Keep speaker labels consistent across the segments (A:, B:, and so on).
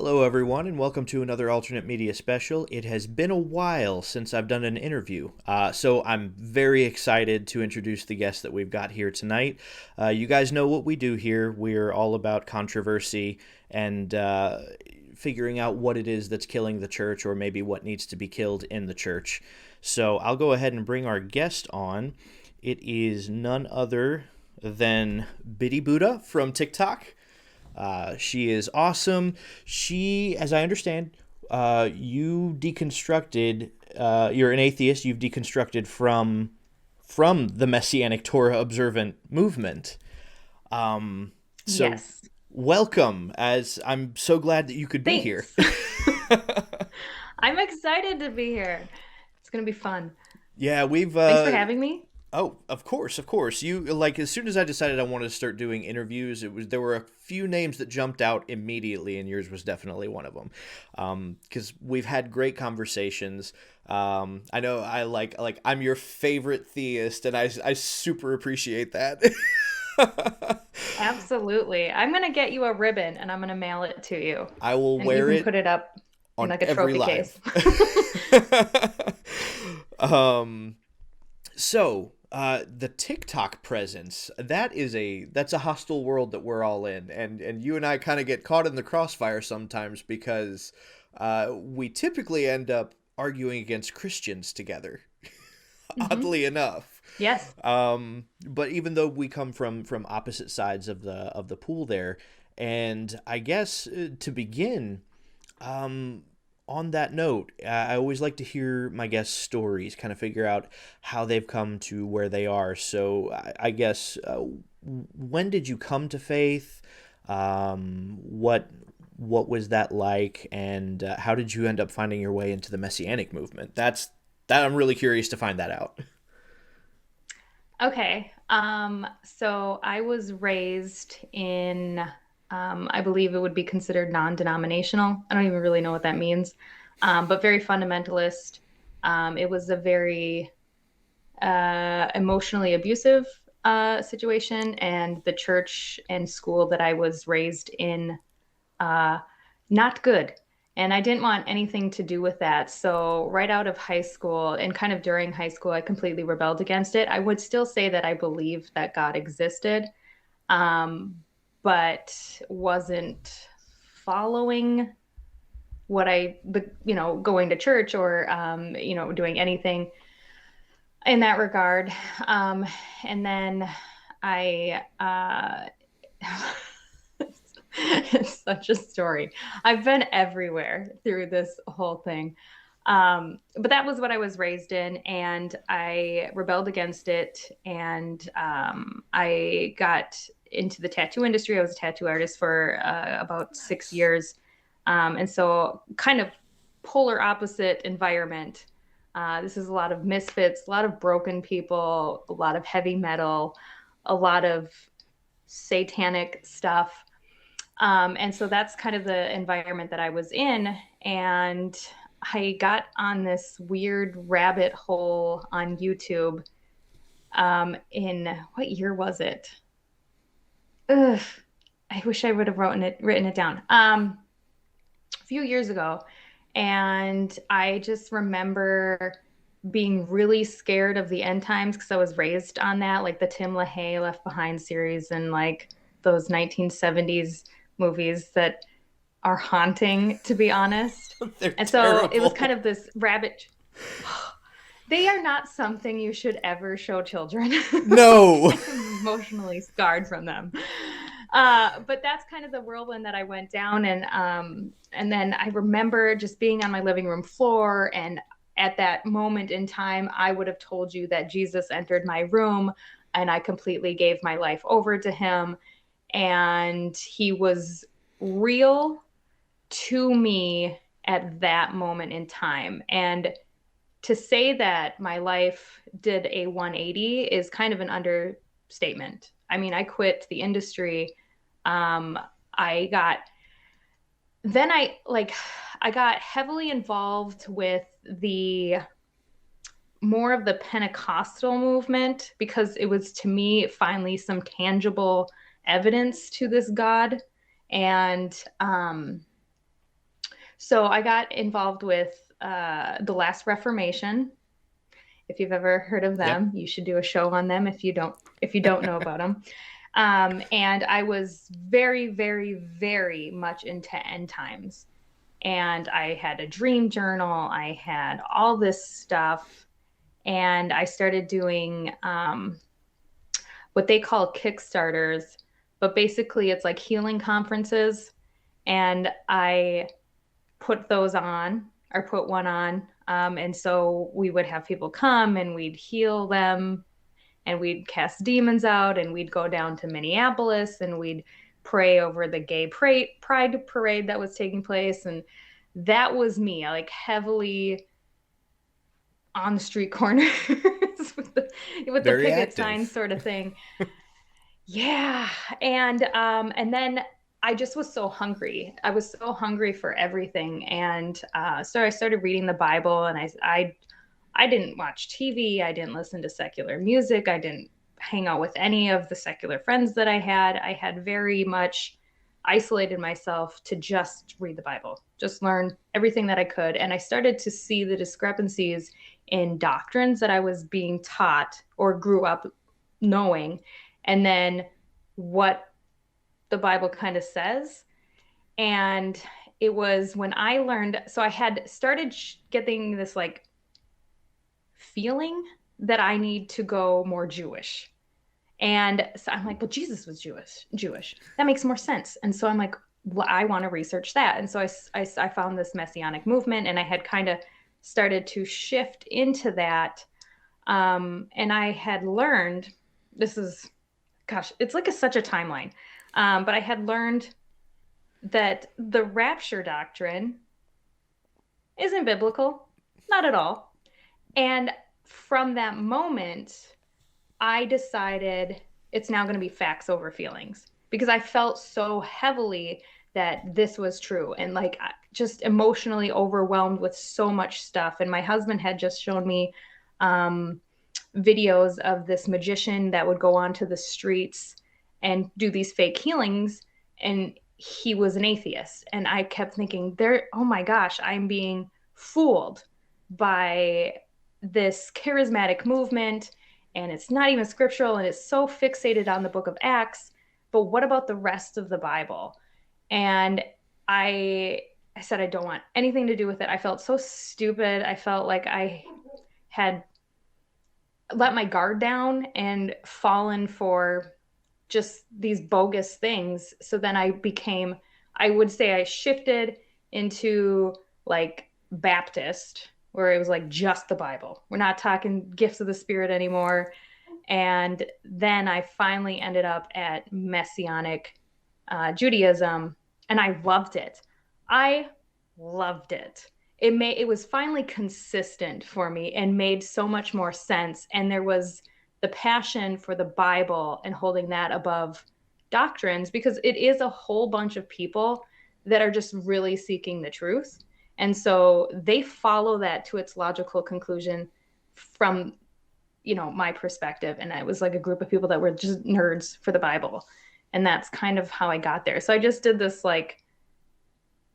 A: Hello, everyone, and welcome to another alternate media special. It has been a while since I've done an interview, so I'm very excited to introduce the guest that we've got here tonight. You guys know what we do here. We're all about controversy and figuring out what it is that's killing the church, or maybe what needs to be killed in the church. So I'll go ahead and bring our guest on. It is none other than Bittybuddha from TikTok. She is awesome. She, as I understand, you deconstructed. You're an atheist. You've deconstructed from the Messianic Torah observant movement. So
B: Yes.
A: welcome. As I'm so glad that you could be here.
B: Thanks. I'm excited to be here. It's going to be fun.
A: Yeah, we've
B: Thanks for having me.
A: Oh, of course, of course. You like as soon as I decided I wanted to start doing interviews, there were a few names that jumped out immediately, and yours was definitely one of them. Because we've had great conversations. I know I'm your favorite theist, and I super appreciate that.
B: Absolutely. I'm going to get you a ribbon and I'm going to mail it to you.
A: I will
B: And you
A: wear
B: can
A: it
B: put it up in
A: on
B: like a
A: every
B: trophy case.
A: live. um, the TikTok presence, that's a hostile world that we're all in, and you and I kind of get caught in the crossfire sometimes because we typically end up arguing against Christians together,
B: Hmm.
A: oddly enough.
B: Yes.
A: But even though we come from opposite sides of the pool there, and I guess to begin, um, on that note, I always like to hear my guests' stories, kind of figure out how they've come to where they are. So I guess, when did you come to faith? What was that like, and how did you end up finding your way into the Messianic movement? That I'm really curious to find that out.
B: Okay. So I was raised in, I believe it would be considered non-denominational. I don't even really know what that means, but very fundamentalist. It was a very emotionally abusive situation, and the church and school that I was raised in, uh, not good. And I didn't want anything to do with that. So, right out of high school and kind of during high school, I completely rebelled against it. I would still say that I believe that God existed, um, but wasn't following going to church or, doing anything in that regard. Um, and then it's such a story. I've been everywhere through this whole thing. But that was what I was raised in, and I rebelled against it. And I got into the tattoo industry. I was a tattoo artist for about 6 years. And so, kind of polar opposite environment. This is a lot of misfits, a lot of broken people, a lot of heavy metal, a lot of satanic stuff. And so that's kind of the environment that I was in. And I got on this weird rabbit hole on YouTube. In what year was it? Ugh, I wish I would have written it down. A few years ago. And I just remember being really scared of the end times because I was raised on that, like the Tim LaHaye Left Behind series and like those 1970s movies that are haunting, to be honest.
A: They're
B: And so it was kind
A: terrible.
B: of this rabbit. They are not something you should ever show children.
A: No.
B: I'm emotionally scarred from them. But that's kind of the whirlwind that I went down, and then I remember just being on my living room floor, and at that moment in time, I would have told you that Jesus entered my room, and I completely gave my life over to him, and he was real to me at that moment in time. And to say that my life did a 180 is kind of an understatement. I mean, I quit the industry. Um, I got then I got heavily involved with the more of the Pentecostal movement because it was to me finally some tangible evidence to this God. And So I got involved with the Last Reformation. If you've ever heard of
A: Yep.
B: them, you should do a show on them if you don't know about them. And I was very, very, very much into end times. And I had a dream journal. I had all this stuff. And I started doing what they call Kickstarters, but basically it's like healing conferences. And I put those on or put one on. And so we would have people come and we'd heal them and we'd cast demons out and we'd go down to Minneapolis and we'd pray over the gay pride parade that was taking place. And that was me. I like heavily on the street corners with the
A: Very
B: picket sign
A: active.
B: sort of thing. Yeah. And then I just was so hungry. I was so hungry for everything. And so I started reading the Bible and I didn't watch TV. I didn't listen to secular music. I didn't hang out with any of the secular friends that I had. I had very much isolated myself to just read the Bible, just learn everything that I could. And I started to see the discrepancies in doctrines that I was being taught or grew up knowing, and then what the Bible kind of says. And it was when I learned, so I had started getting this like feeling that I need to go more Jewish. And so I'm like, well, Jesus was Jewish. That makes more sense. And so I'm like, well, I want to research that. And so I found this messianic movement and I had kind of started to shift into that. And I had learned, this is, gosh, it's like such a timeline. But I had learned that the rapture doctrine isn't biblical, not at all. And from that moment, I decided it's now going to be facts over feelings because I felt so heavily that this was true and like just emotionally overwhelmed with so much stuff. And my husband had just shown me videos of this magician that would go onto the streets and do these fake healings. And he was an atheist. And I kept thinking, oh my gosh, I'm being fooled by this charismatic movement and it's not even scriptural and it's so fixated on the book of Acts. But what about the rest of the Bible? And I said I don't want anything to do with it. I felt so stupid. I felt like I had let my guard down and fallen for just these bogus things. So then I would say I shifted into like Baptist, where it was like just the Bible. We're not talking gifts of the Spirit anymore. And then I finally ended up at Messianic Judaism, and I loved it. I loved it. It was finally consistent for me and made so much more sense. And there was the passion for the Bible and holding that above doctrines because it is a whole bunch of people that are just really seeking the truth. And so they follow that to its logical conclusion from, my perspective. And it was like a group of people that were just nerds for the Bible. And that's kind of how I got there. So I just did this like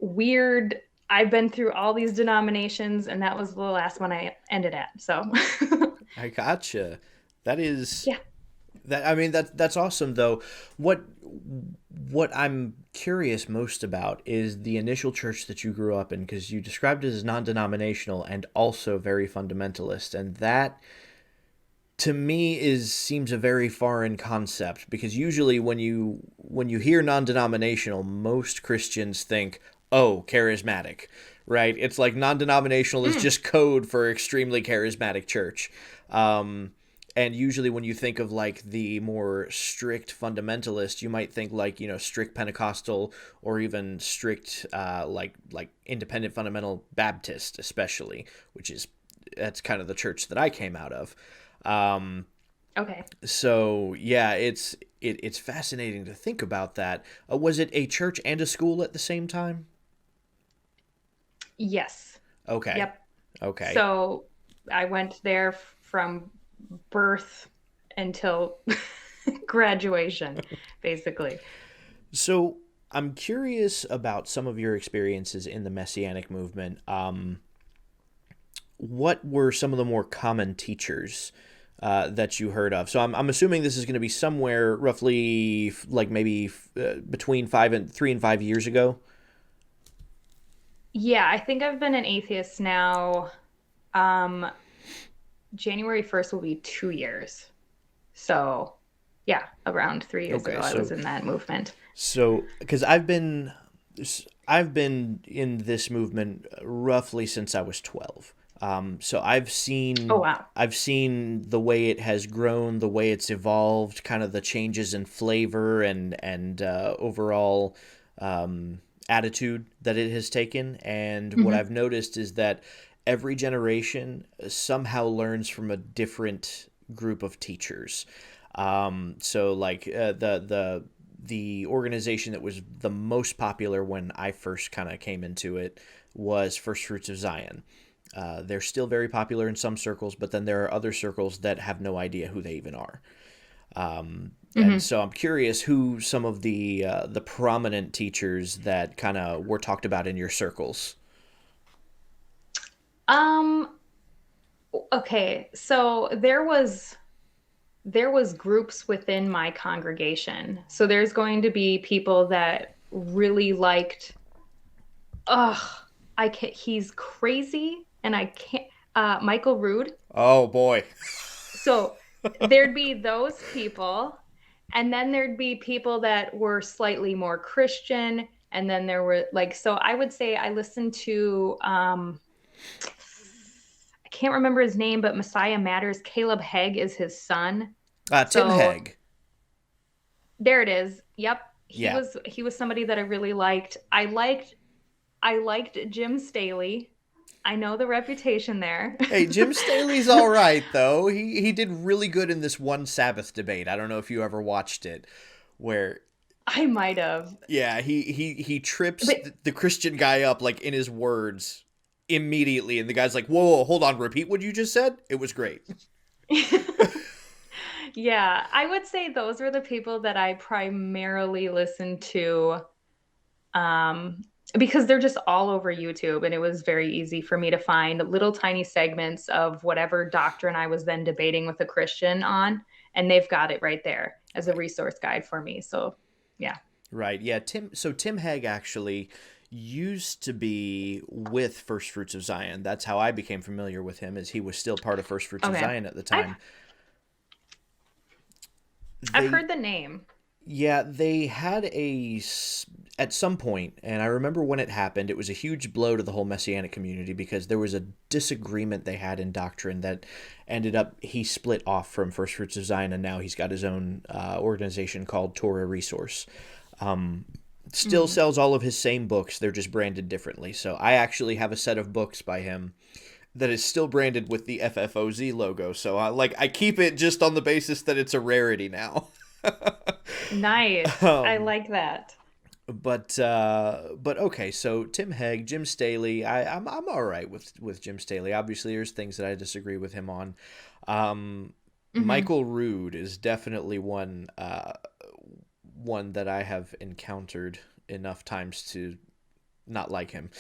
B: weird, I've been through all these denominations and that was the last one I ended at. So
A: I gotcha. That is
B: yeah.
A: that. I mean, that's awesome though. What what I'm curious most about is the initial church that you grew up in, because you described it as non-denominational and also very fundamentalist, and that to me is seems a very foreign concept because usually when you hear non-denominational, most Christians think, oh, charismatic, right? It's like non-denominational is just code for extremely charismatic church. And usually when you think of like the more strict fundamentalist, you might think like, strict Pentecostal or even strict like independent fundamental Baptist, especially, that's kind of the church that I came out of.
B: Okay.
A: So yeah, it's fascinating to think about that. Was it a church and a school at the same time?
B: Yes.
A: Okay.
B: Yep.
A: Okay.
B: So I went there from birth until graduation, basically.
A: So I'm curious about some of your experiences in the Messianic movement. What were some of the more common teachers that you heard of? So I'm assuming this is going to be somewhere roughly like maybe between 3 and 5 years ago.
B: Yeah, I think I've been an atheist now. Um, January 1st will be 2 years. So, yeah, around 3 years ago,
A: Okay,
B: I
A: so
B: was in that movement.
A: because I've been in this movement roughly since I was 12. So I've
B: Oh,
A: seen
B: wow.
A: I've seen the way it has grown, the way it's evolved, kind of the changes in flavor and overall attitude that it has taken. And what
B: Hmm.
A: I've noticed is that every generation somehow learns from a different group of teachers. So like the organization that was the most popular when I first kind of came into it was First Fruits of Zion. They're still very popular in some circles, but then there are other circles that have no idea who they even are. And
B: Hmm.
A: so I'm curious who some of the prominent teachers that kind of were talked about in your circles.
B: Um, okay, so there was groups within my congregation. So there's going to be people that really liked, ugh, I can't, he's crazy and I can't, Michael Rood.
A: Oh boy.
B: So there'd be those people, and then there'd be people that were slightly more Christian, and then there were like, so I would say I listened to I can't remember his name, but Messiah Matters. Caleb Hegg is his son.
A: Tim
B: So
A: Hegg.
B: there it is. Yep. He
A: Yeah.
B: was he was somebody that I really liked. I liked Jim Staley. I know the reputation there.
A: Hey, Jim Staley's all right though. He did really good in this one Sabbath debate. I don't know if you ever watched it, where
B: I might have.
A: yeah, he trips
B: But
A: the Christian guy up like in his words immediately, and the guy's like, "Whoa, hold on, repeat what you just said." It was great.
B: yeah, I would say those were the people that I primarily listened to, um, because they're just all over YouTube, and it was very easy for me to find little tiny segments of whatever doctrine I was then debating with a Christian on, and they've got it right there as a
A: Right.
B: resource guide for me. So, yeah.
A: Right. Yeah. Tim Hegg actually used to be with First Fruits of Zion. That's how I became familiar with him, as he was still part of First Fruits of
B: Okay.
A: Zion at the
B: I've
A: time.
B: I've
A: They
B: heard the name.
A: Yeah, they had at some point, and I remember when it happened, it was a huge blow to the whole Messianic community because there was a disagreement they had in doctrine that ended up he split off from First Fruits of Zion, and now he's got his own organization called Torah Resource. Still
B: Mm.
A: sells all of his same books, they're just branded differently. So I actually have a set of books by him that is still branded with the FFOZ logo. So I keep it just on the basis that it's a rarity now.
B: Nice. I
A: um,
B: like that.
A: but okay, so Tim Hegg, Jim Staley, I'm all right with Jim Staley. Obviously, there's things that I disagree with him on. Um,
B: Hmm.
A: Michael Rood is definitely one that I have encountered enough times to not like him.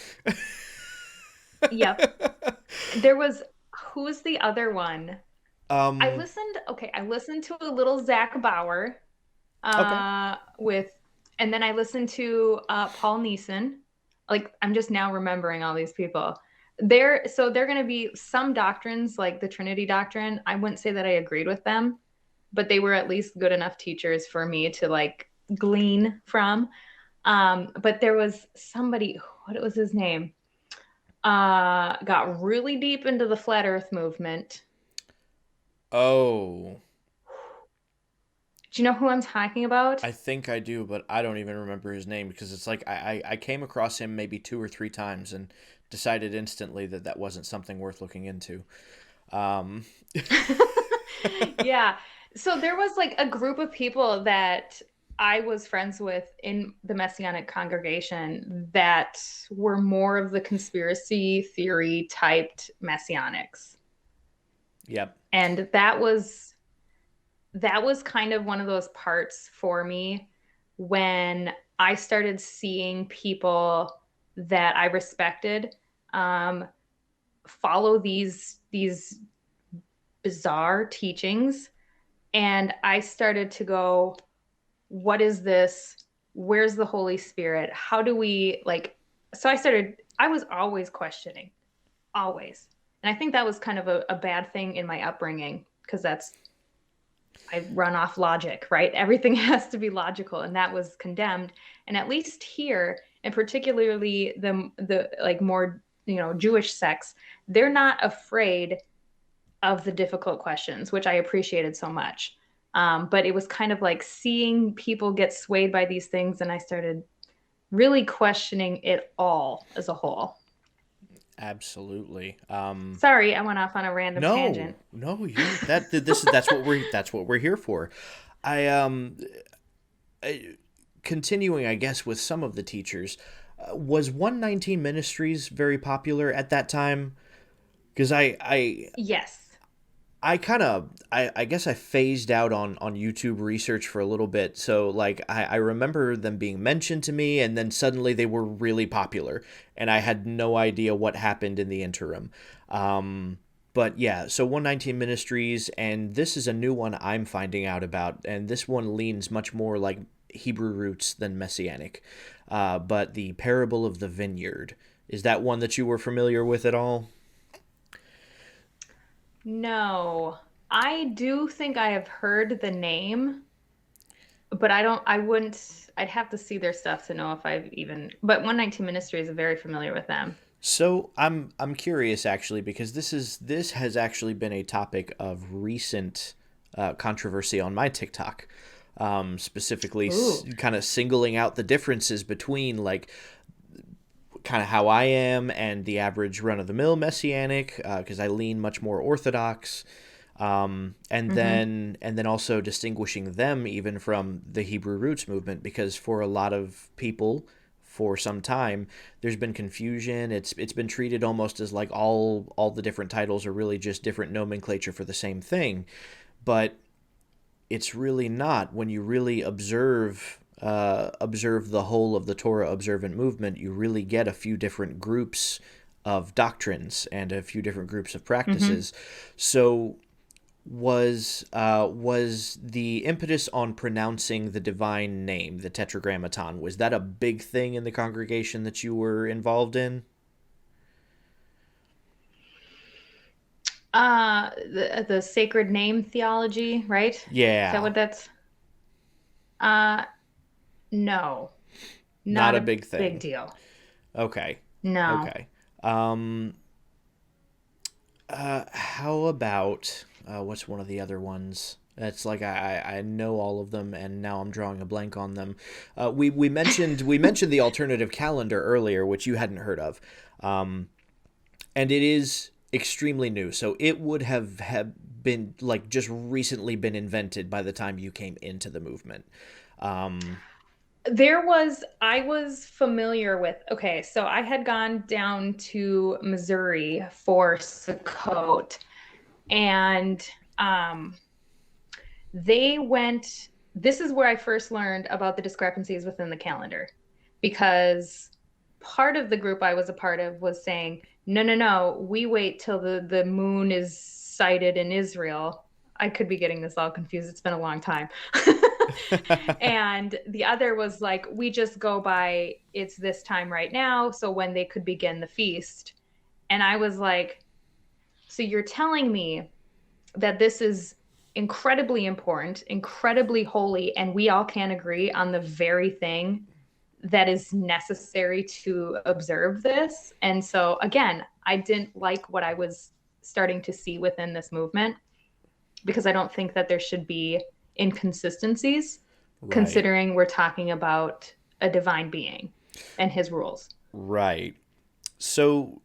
B: Yep. There was Who's the other one?
A: um,
B: I listened to a little Zach Bauer,
A: okay.
B: with, and then I listened to Paul Neeson. Like, I'm just now remembering all these people. They're going to be some doctrines, like the Trinity doctrine. I wouldn't say that I agreed with them, but they were at least good enough teachers for me to like glean from. But there was somebody, what was his name? Got really deep into the flat earth movement.
A: Oh,
B: Do you know who I'm talking about?
A: I think I do, but I don't even remember his name because it's like I came across him maybe 2 or 3 times and decided instantly that that wasn't something worth looking into. Um,
B: Yeah. So there was like a group of people that I was friends with in the Messianic congregation that were more of the conspiracy theory typed Messianics.
A: yep.
B: And that was kind of one of those parts for me when I started seeing people that I respected um, follow these bizarre teachings, and I started to go, what is this? Where's the Holy Spirit? How do we like? So I was always questioning, always. And I think that was kind of a bad thing in my upbringing because I run off logic, right? Everything has to be logical, and that was condemned. And at least here, and particularly the like more, Jewish sects, they're not afraid of the difficult questions, which I appreciated so much. But it was kind of like seeing people get swayed by these things, and I started really questioning it all as a whole.
A: Absolutely.
B: Sorry, I went off on a random
A: No,
B: tangent.
A: no, that's what we're here for. I I, continuing, I guess, with some of the teachers, was 119 Ministries very popular at that time? Because
B: Yes.
A: I kind of I guess I phased out on YouTube research for a little bit. So like I remember them being mentioned to me, and then suddenly they were really popular, and I had no idea what happened in the interim. But yeah, so 119 Ministries, and this is a new one I'm finding out about, and this one leans much more like Hebrew roots than Messianic. But the Parable of the Vineyard, is that one that you were familiar with at all?
B: No, I do think I have heard the name, but I wouldn't, I'd have to see their stuff to know if I've even, but 119 Ministries is very familiar with them.
A: So I'm curious actually, because this has actually been a topic of recent controversy on my TikTok, specifically
B: Ooh.
A: kind of singling out the differences between like kind of how I am and the average run of the mill messianic, because I lean much more orthodox,
B: Mm-hmm.
A: and then also distinguishing them even from the Hebrew roots movement, because for a lot of people for some time there's been confusion. It's been treated almost as like all the different titles are really just different nomenclature for the same thing, but it's really not. When you really observe the whole of the Torah observant movement, you really get a few different groups of doctrines and a few different groups of
B: Mm-hmm.
A: practices. So was the impetus on pronouncing the divine name, the Tetragrammaton, was that a big thing in the congregation that you were involved in?
B: The sacred name theology, right? Is that
A: Yeah,
B: what that's? Uh, no,
A: not
B: not
A: a
B: a
A: big
B: big
A: thing.
B: deal.
A: Okay,
B: No.
A: okay. Um, how about what's one of the other ones? It's like I know all of them, and now I'm drawing a blank on them. We mentioned the alternative calendar earlier, which you hadn't heard of, um, and it is extremely new. So it would have been like just recently been invented by the time you came into the movement. Um,
B: I was familiar with, okay, so I had gone down to Missouri for Sukkot, and um, they went, this is where I first learned about the discrepancies within the calendar, because part of the group I was a part of was saying, no, no, no, we wait till the moon is sighted in Israel. I could be getting this all confused. It's been a long time. And the other was like, we just go by it's this time right now. So when they could begin the feast. And I was like, so you're telling me that this is incredibly important, incredibly holy, and we all can agree on the very thing that is necessary to observe this. And so, again, I didn't like what I was starting to see within this movement because I don't think that there should be inconsistencies
A: right,
B: considering we're talking about a divine being and his rules.
A: right. So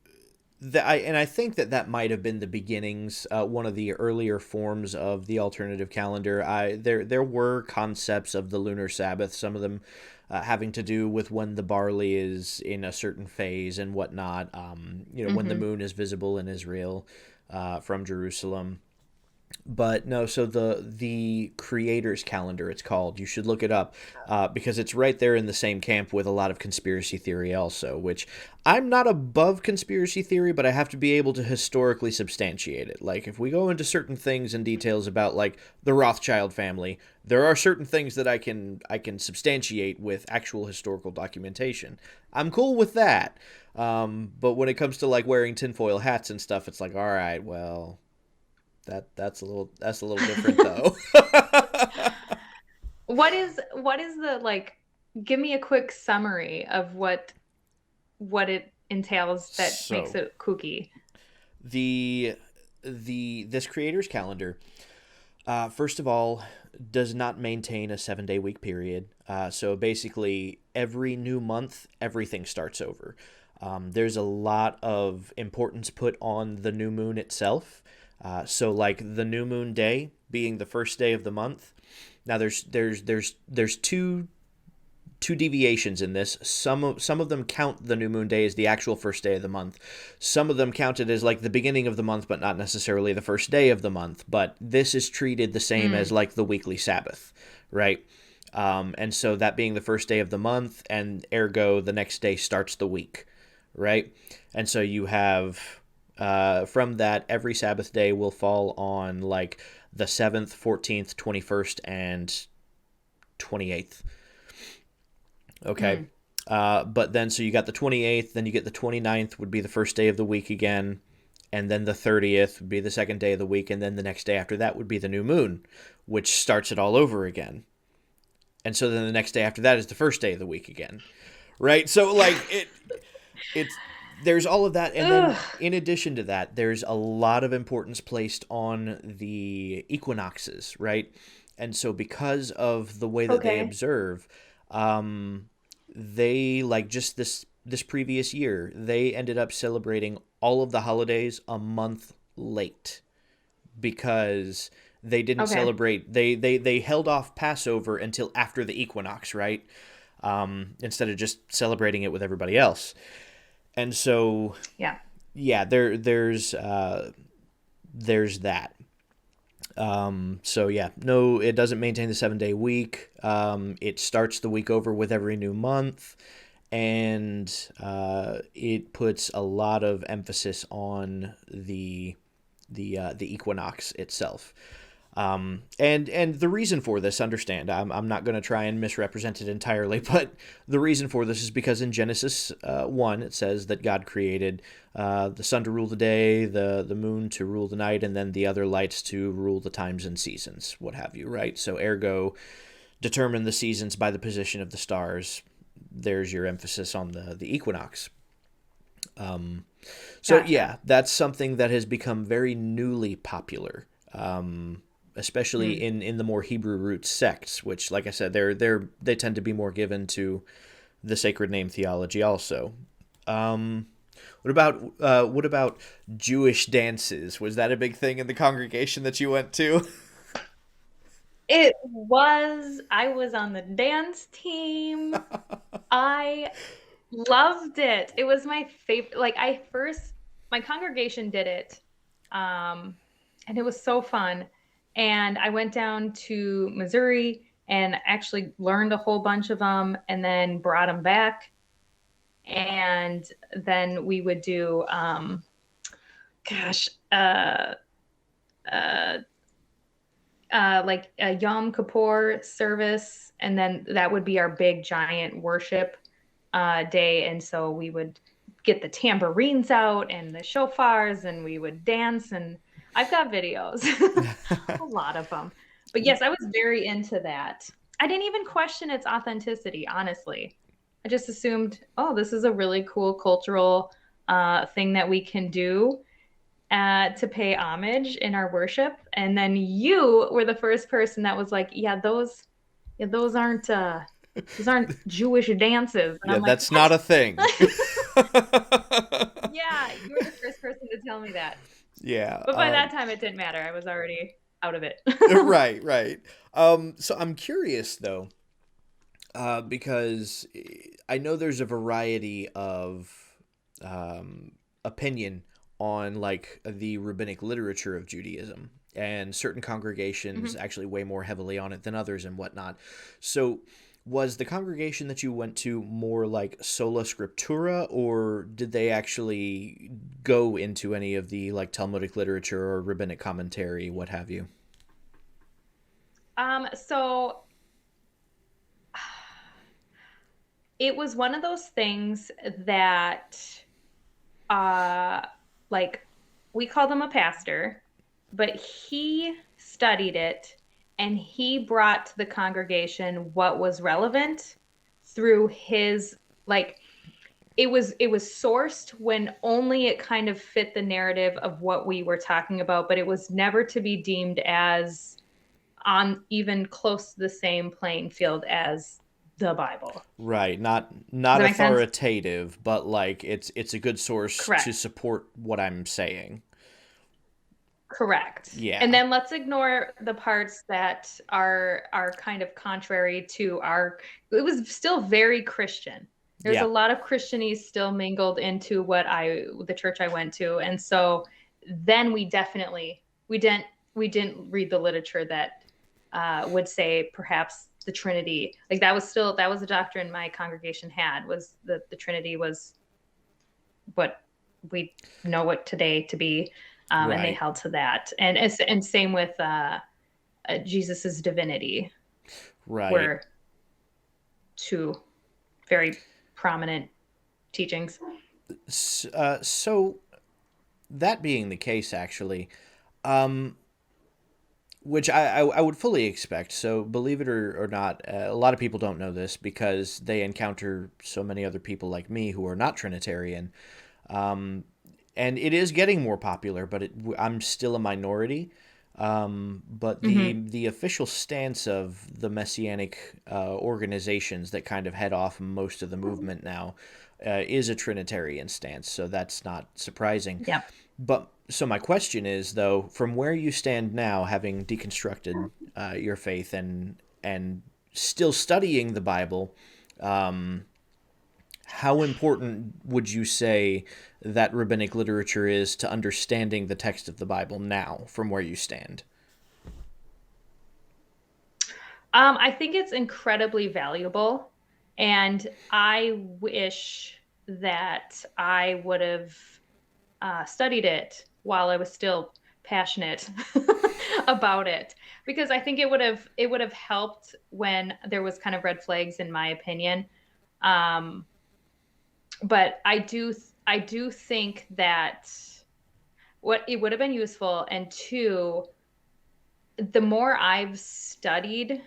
A: I think that might have been the beginnings, one of the earlier forms of the alternative calendar. There were concepts of the lunar Sabbath, some of them having to do with when the barley is in a certain phase and whatnot. When the
B: Mm-hmm.
A: moon is visible in Israel from Jerusalem. But no, so the creators calendar, it's called. You should look it up because it's right there in the same camp with a lot of conspiracy theory also. Which I'm not above conspiracy theory, but I have to be able to historically substantiate it. Like if we go into certain things and details about like the Rothschild family, there are certain things that I can substantiate with actual historical documentation. I'm cool with that. But when it comes to like wearing tinfoil hats and stuff, it's like, all right, well, that's a little different though.
B: What is the like, give me a quick summary of what it entails that makes
A: So
B: it kooky.
A: the this creator's calendar, first of all, does not maintain a 7 day week period. So basically, every new month, everything starts over. There's a lot of importance put on the new moon itself. So like the new moon day being the first day of the month. Now there's two deviations in this. Some of them count the new moon day as the actual first day of the month. Some of them count it as like the beginning of the month, but not necessarily the first day of the month. But this is treated the same as
B: Mm,
A: like the weekly Sabbath, right? And so that being the first day of the month, and ergo the next day starts the week, right? And so you have from that every Sabbath day will fall on like the 7th, 14th, 21st, and 28th. Okay.
B: mm.
A: But then, so you got the 28th, then you get the 29th would be the first day of the week again, and then the 30th would be the second day of the week, and then the next day after that would be the new moon, which starts it all over again. And so then the next day after that is the first day of the week again, right? So like it's there's all of that, and then
B: Ugh.
A: in addition to that, there's a lot of importance placed on the equinoxes, right? And so because of the way that they
B: Okay.
A: observe, um, they like just this previous year they ended up celebrating all of the holidays a month late because they didn't
B: Okay.
A: celebrate they held off Passover until after the equinox, right? Instead of just celebrating it with everybody else. And so
B: Yeah.
A: yeah, there's that. So yeah, no, it doesn't maintain the 7 day week. It starts the week over with every new month, and it puts a lot of emphasis on the equinox itself. And the reason for this, understand, I'm not going to try and misrepresent it entirely, but the reason for this is because in Genesis 1, it says that God created the sun to rule the day, the moon to rule the night, and then the other lights to rule the times and seasons, what have you, right? So, ergo, determine the seasons by the position of the stars. There's your emphasis on the equinox. Um, so,
B: Gotcha.
A: yeah, that's something that has become very newly popular. Especially
B: Mm.
A: in the more Hebrew root sects, which, like I said, they tend to be more given to the sacred name theology. Also, um, what about Jewish dances? Was that a big thing in the congregation that you went to?
B: I was on the dance team. I loved it. It was my favorite. Like my congregation did it. Um, and it was so fun. And I went down to Missouri and actually learned a whole bunch of them and then brought them back. And then we would do, gosh, uh, like a Yom Kippur service. And then that would be our big giant worship day. And so we would get the tambourines out and the shofars and we would dance. And I've got videos, a lot of them. But yes, I was very into that. I didn't even question its authenticity, honestly. I just assumed, oh, this is a really cool cultural thing that we can do to pay homage in our worship. And then you were the first person that was like, yeah, those aren't Jewish dances. And
A: Yeah,
B: I'm like,
A: that's not
B: what?
A: a thing.
B: Yeah, you were the first person to tell me that.
A: Yeah.
B: But by that time, it didn't matter. I was already out of it.
A: Right, right. So I'm curious though, because I know there's a variety of opinion on like the rabbinic literature of Judaism, and certain congregations
B: Hmm.
A: actually weigh more heavily on it than others and whatnot. So was the congregation that you went to more like sola scriptura, or did they actually go into any of the like Talmudic literature or rabbinic commentary, what have you?
B: So it was one of those things that, uh, like, we called him a pastor, but he studied it and he brought to the congregation what was relevant through his, like, it was sourced when only it kind of fit the narrative of what we were talking about, but it was never to be deemed as on even close to the same playing field as the Bible.
A: Right, not
B: Does
A: not
B: that make sense?
A: authoritative, but like it's a good source to
B: Correct.
A: support what I'm saying.
B: Correct. And
A: Yeah.
B: then let's ignore the parts that are kind of contrary to our, it was still very Christian. There's a
A: Yeah.
B: lot of Christianese still mingled into the church I went to. And so then we didn't read the literature that would say perhaps the Trinity. Like that was a doctrine my congregation had, was that the Trinity was what we know it today to be, and they
A: Right.
B: held to that. And same with Jesus's divinity
A: Right.
B: were two very prominent teachings.
A: So that being the case, actually, um, which I would fully expect. So believe it or not, a lot of people don't know this because they encounter so many other people like me who are not Trinitarian. Um, and it is getting more popular, but I'm still a minority. But
B: Mm-hmm.
A: the official stance of the messianic organizations that kind of head off most of the movement now is a Trinitarian stance, so that's not surprising.
B: Yep.
A: But so my question is, though, from where you stand now, having deconstructed your faith and still studying the Bible, um, how important would you say that rabbinic literature is to understanding the text of the Bible now, from where you stand?
B: I think it's incredibly valuable, and I wish that I would have studied it while I was still passionate about it, because I think it would have helped when there was kind of red flags, in my opinion. Um, but I do think that what it would have been useful, and two, the more I've studied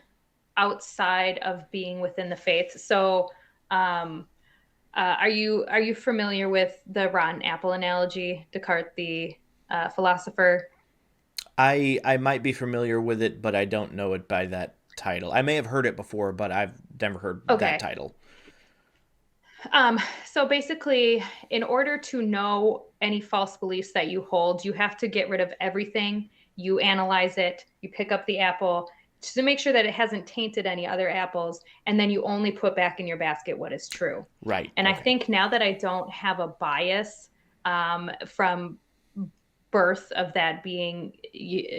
B: outside of being within the faith. So, um, are you familiar with the rotten apple analogy? Descartes, the philosopher.
A: I might be familiar with it, but I don't know it by that title. I may have heard it before, but I've never heard that
B: Okay.
A: title.
B: Um, so basically, in order to know any false beliefs that you hold, you have to get rid of everything. You analyze it, you pick up the apple to make sure that it hasn't tainted any other apples, and then you only put back in your basket what is true.
A: Right.
B: And I
A: Okay.
B: think now that I don't have a bias from birth of that being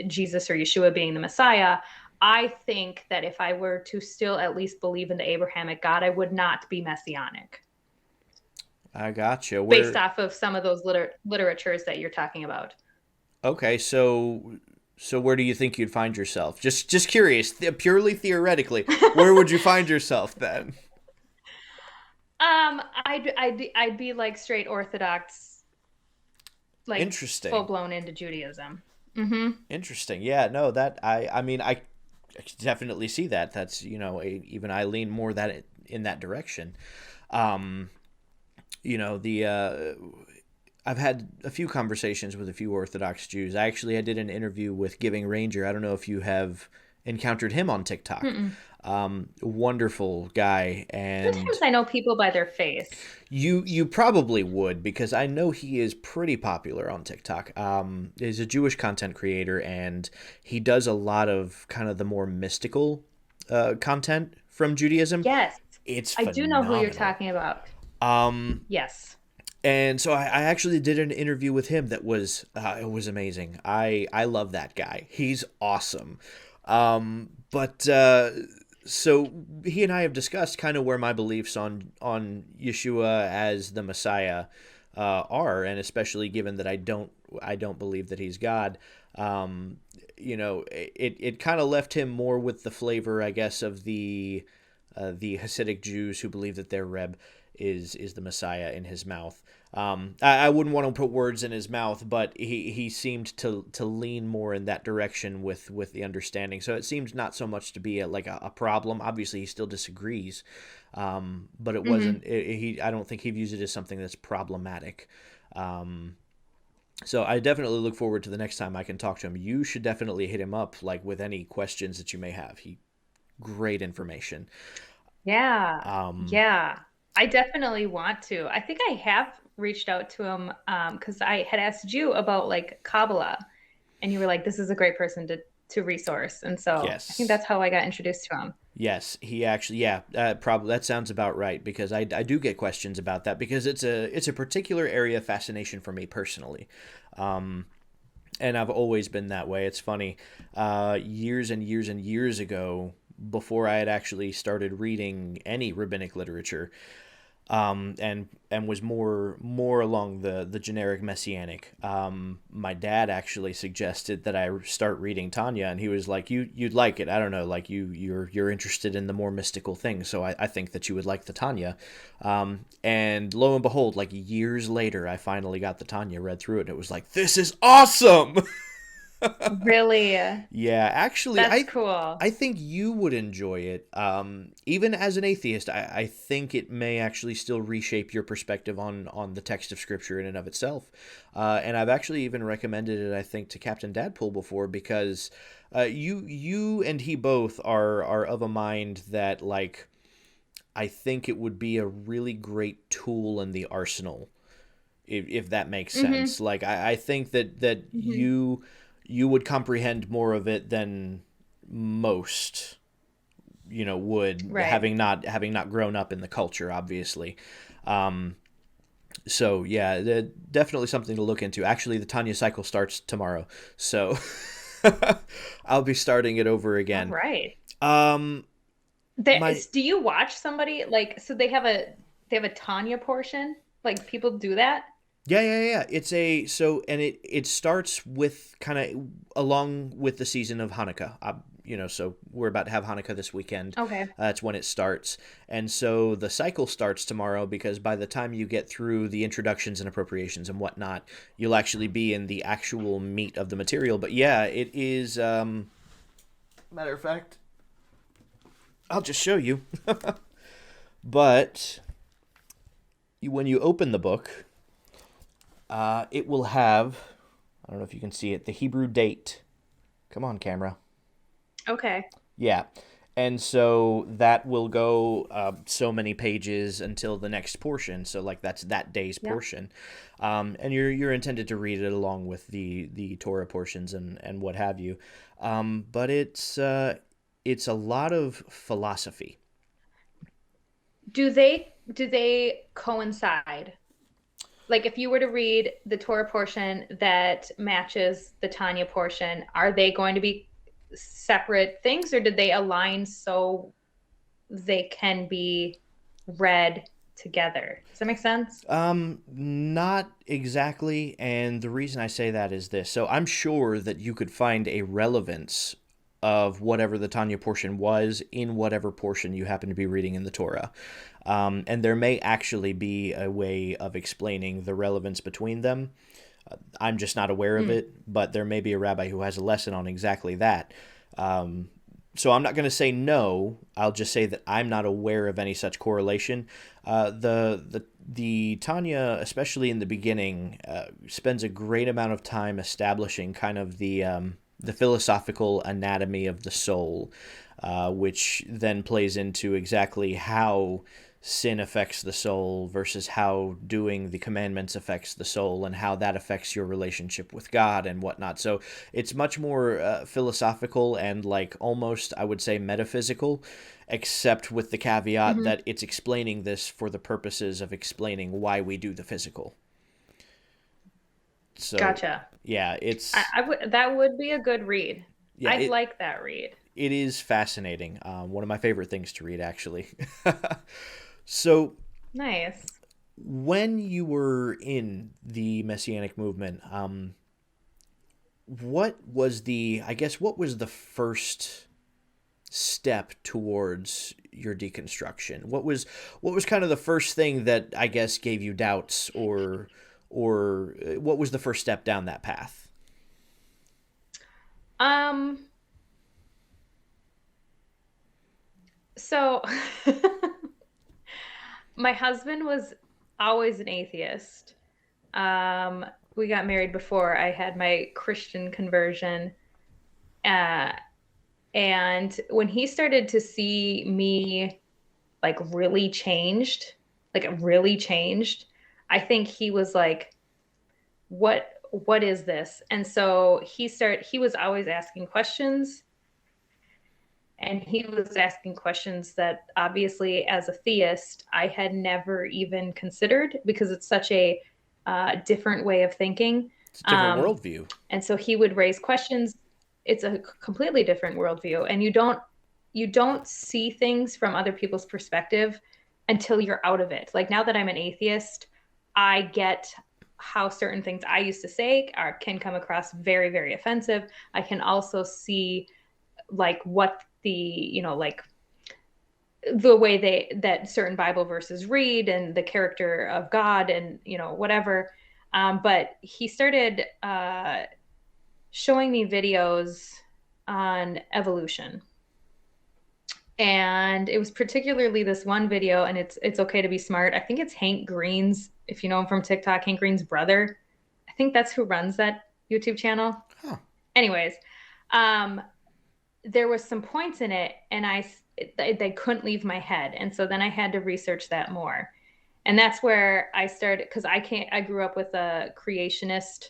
B: Jesus or Yeshua being the Messiah, I think that if I were to still at least believe in the Abrahamic God, I would not be messianic,
A: I gotcha.
B: based
A: Where?
B: off of some of those literatures that you're talking about.
A: Okay. So where do you think you'd find yourself? Just curious, purely theoretically, where would you find yourself then?
B: I'd be like straight Orthodox, like full
A: Interesting.
B: blown into Judaism. Mm-hmm.
A: Interesting. Yeah. No. That I mean I can definitely see that. That's even I lean more that in that direction. Um, the I've had a few conversations with a few Orthodox Jews. I did an interview with Giving Ranger. I don't know if you have encountered him on TikTok.
B: Mm-mm.
A: Wonderful guy,
B: Sometimes
A: and
B: I know people by their face.
A: you probably would because I know he is pretty popular on TikTok. He's a Jewish content creator, and he does a lot of kind of the more mystical content from Judaism.
B: Yes,
A: It's
B: I do know who you're
A: phenomenal.
B: talking about.
A: Um,
B: Yes.
A: And so I actually did an interview with him that was it was amazing. I love that guy. He's awesome. But so he and I have discussed kind of where my beliefs on Yeshua as the Messiah are, and especially given that I don't believe that he's God. Um, it kind of left him more with the flavor, I guess, of the Hasidic Jews who believe that their Reb is the Messiah in his mouth. I wouldn't want to put words in his mouth, but he seemed to lean more in that direction with the understanding. So it seemed not so much to be a problem. Obviously, he still disagrees, but it wasn't. I don't think he views it as something that's problematic. So I definitely look forward to the next time I can talk to him. You should definitely hit him up with any questions that you may have. He great information.
B: Yeah.
A: Um,
B: Yeah. I definitely want to. I think I have reached out to him because I had asked you about like Kabbalah, and you were like, this is a great person to resource. And so I think
A: yes.
B: that's how I got introduced to him.
A: Yes, he actually, yeah, probably that sounds about right because I do get questions about that because it's a particular area of fascination for me personally, um, and I've always been that way. It's funny, years and years and years ago, before I had actually started reading any rabbinic literature, and was more along the generic messianic. My dad actually suggested that I start reading Tanya, and he was like, You'd like it. I don't know, like you're interested in the more mystical things, so I think that you would like the Tanya." And lo and behold, like years later, I finally got the Tanya, read through it, and it was like, this is awesome.
B: Really?
A: Yeah, actually,
B: That's
A: I
B: cool.
A: I think you would enjoy it. Even as an atheist, I think it may actually still reshape your perspective on the text of Scripture in and of itself. And I've actually even recommended it, I think, to Captain Dadpool before because you and he both are of a mind that I think it would be a really great tool in the arsenal if that makes
B: Hmm.
A: sense. Like I think that
B: Hmm.
A: you would comprehend more of it than most would
B: Right.
A: having not grown up in the culture obviously. um so yeah, definitely something to look into. Actually, the Tanya cycle starts tomorrow, so I'll be starting it over
B: All
A: again.
B: right.
A: um my
B: Do you watch somebody like so they have a Tanya portion? Like people do that?
A: Yeah, yeah, yeah. It's a so, and it starts with kind of along with the season of Hanukkah. So we're about to have Hanukkah this weekend.
B: Okay.
A: That's when it starts, and so the cycle starts tomorrow because by the time you get through the introductions and appropriations and whatnot, you'll actually be in the actual meat of the material. But yeah, it is. Matter of fact, I'll just show you. But when you open the book, it will have, I don't know if you can see it, the Hebrew date. Come on, camera.
B: Okay.
A: Yeah. And so that will go so many pages until the next portion. So like that's that day's
B: Yeah.
A: portion, and you're intended to read it along with the Torah portions and what have you. But it's a lot of philosophy.
B: Do they coincide? Like if you were to read the Torah portion that matches the Tanya portion, are they going to be separate things or did they align so they can be read together? Does that make sense?
A: Not exactly, and the reason I say that is this. So I'm sure that you could find a relevance of whatever the Tanya portion was in whatever portion you happen to be reading in the Torah. And there may actually be a way of explaining the relevance between them. I'm just not aware of
B: Mm.
A: it, but there may be a rabbi who has a lesson on exactly that. Um, so I'm not going to say no. I'll just say that I'm not aware of any such correlation. The Tanya, especially in the beginning, spends a great amount of time establishing kind of the philosophical anatomy of the soul, which then plays into exactly how sin affects the soul versus how doing the commandments affects the soul and how that affects your relationship with God and whatnot. So it's much more philosophical and like almost, I would say, metaphysical, except with the caveat
B: Hmm.
A: that it's explaining this for the purposes of explaining why we do the physical. So
B: Gotcha.
A: yeah, it's
B: I would that would be a good read.
A: yeah,
B: I'd like that read.
A: it is fascinating. One of my favorite things to read, actually. So
B: Nice.
A: when you were in the Messianic movement, what was the, I guess, what was the first step towards your deconstruction? What was kind of the first thing that I guess gave you doubts, or what was the first step down that path?
B: Um, so my husband was always an atheist. Um, we got married before I had my Christian conversion. Uh, and when he started to see me like really changed, I think he was like, what is this? And so he was always asking questions, and he was asking questions that obviously as a theist I had never even considered because it's such a different way of thinking.
A: It's a different
B: um,
A: worldview.
B: and so he would raise questions. It's a completely different worldview, and you don't see things from other people's perspective until you're out of it. Like now that I'm an atheist, I get how certain things I used to say can come across very, very offensive. I can also see like what like the way that certain Bible verses read and the character of God and whatever. But he started showing me videos on evolution, and it was particularly this one video, and it's okay to be smart. I think it's Hank Green's, if you know him from TikTok, Hank Green's brother. I think that's who runs that YouTube channel.
A: Huh.
B: Anyways, um, there was some points in it, and they couldn't leave my head, and so then I had to research that more, and that's where I started because I grew up with a creationist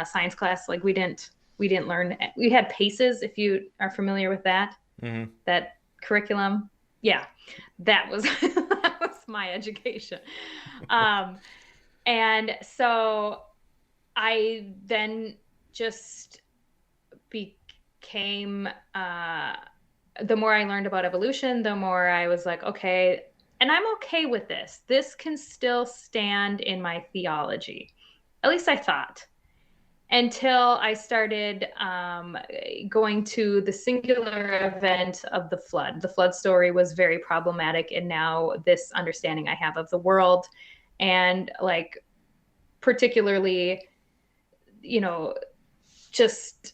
B: science class. Like we didn't learn. We had PACEs, if you are familiar with that
A: Mm-hmm.
B: that curriculum. Yeah, that was that was my education. Um, and so I then just became the more I learned about evolution, the more I was like, okay, and I'm okay with this. This can still stand in my theology. At least I thought, until I started going to the singular event of the flood. The flood story was very problematic, and now this understanding I have of the world, and like particularly, you know, just